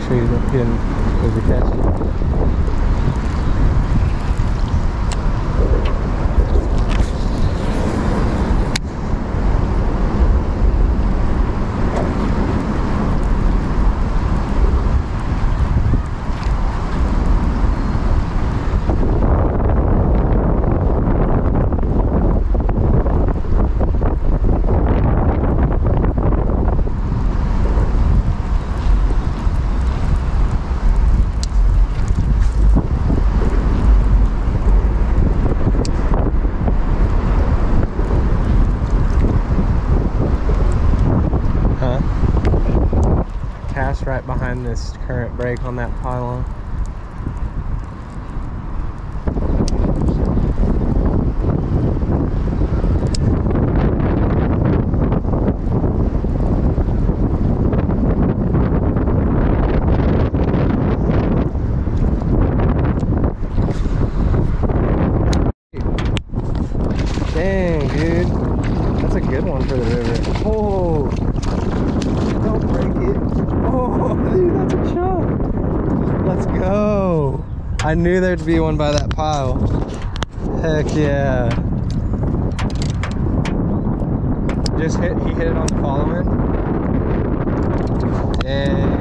make sure he didn't overcast you. Cast right behind this current brake on that pylon. Dang, dude. That's a good one for the river. Oh! Don't break it. Oh, dude, that's a chunk. Let's go. I knew there'd be one by that pile. Heck yeah. He hit it on the follow-in. Dang.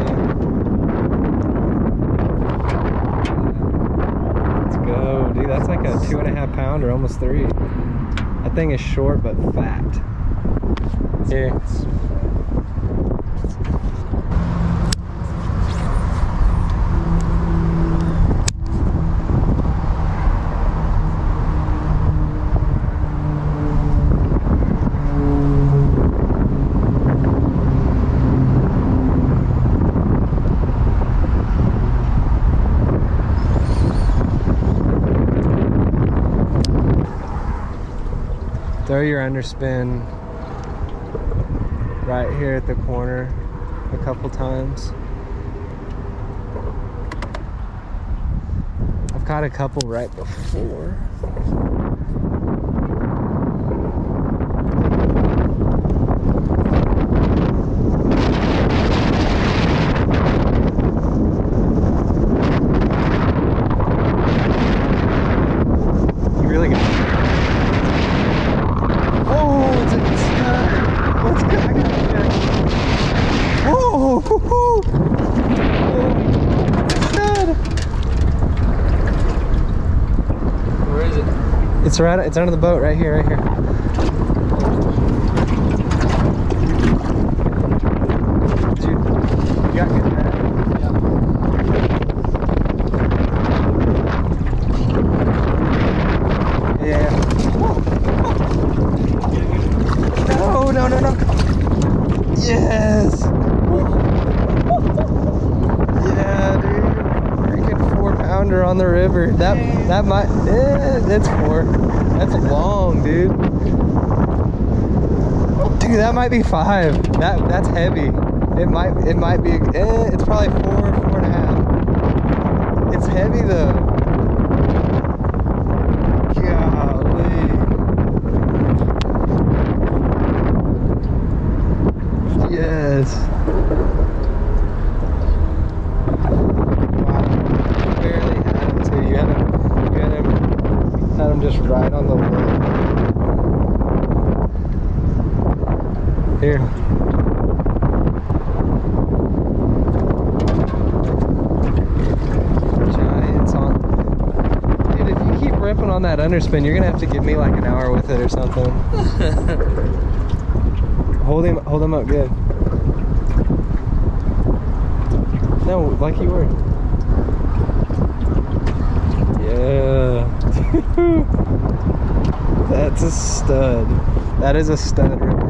Let's go, dude. That's like a 2.5 pounder, almost 3. That thing is short but fat. Here. Throw your underspin right here at the corner a couple times. I've got a couple right before. You really got it. Where is it? It's under the boat right here, Dude, you got good at it. Yeah. No. Yes. Yeah, dude. Freaking 4-pounder on the river. That might. It's 4. That's long, dude. Dude, that might be 5. That's heavy. It might be. It's probably 4.5. It's heavy though. Golly. Yes. Wow. You barely had him too. You had him just right on the lip. Here. Giants on. Dude, if you keep ripping on that underspin, you're gonna have to give me like an hour with it or something. Hold him up good. No, like you were. Yeah. That's a stud. That is a stud river fish.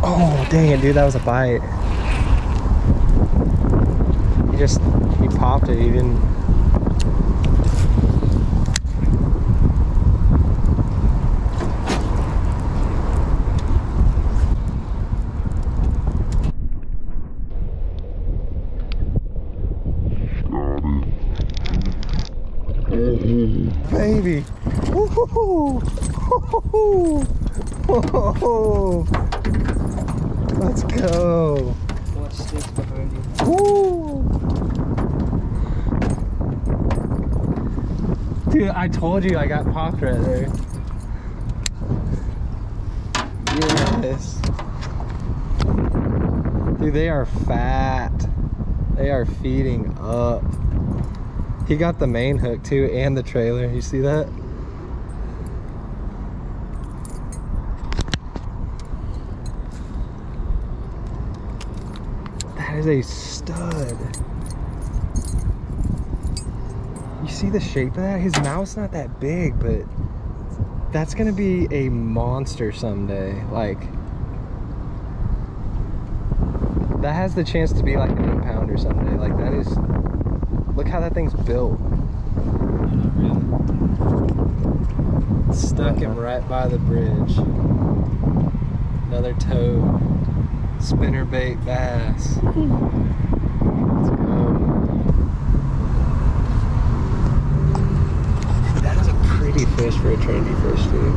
Oh, dang it, dude, that was a bite. He popped it, he didn't. baby. Woo-hoo-hoo. Woo-hoo-hoo. Let's go. Watch sticks behind you. Woo. Dude, I told you I got popped right there. Yes. Dude, they are fat. They are feeding up. He got the main hook too and the trailer. You see that? That is a stud. You see the shape of that? His mouth's not that big, but that's gonna be a monster someday. Like, that has the chance to be like an 8-pounder someday. Like, that is, look how that thing's built. Stuck him right by the bridge. Another toad. Spinnerbait bass. Let's go. That is a pretty fish for a trendy fish, dude.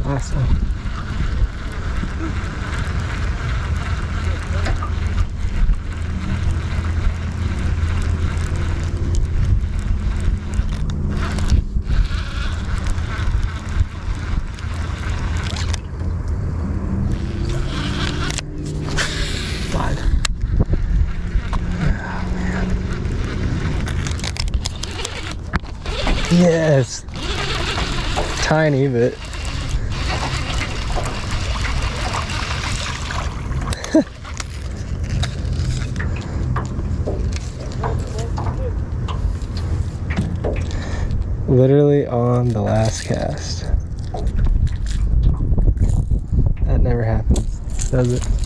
Awesome. Slide. Oh, man. Yes. Tiny, but literally on the last cast. That never happens, does it?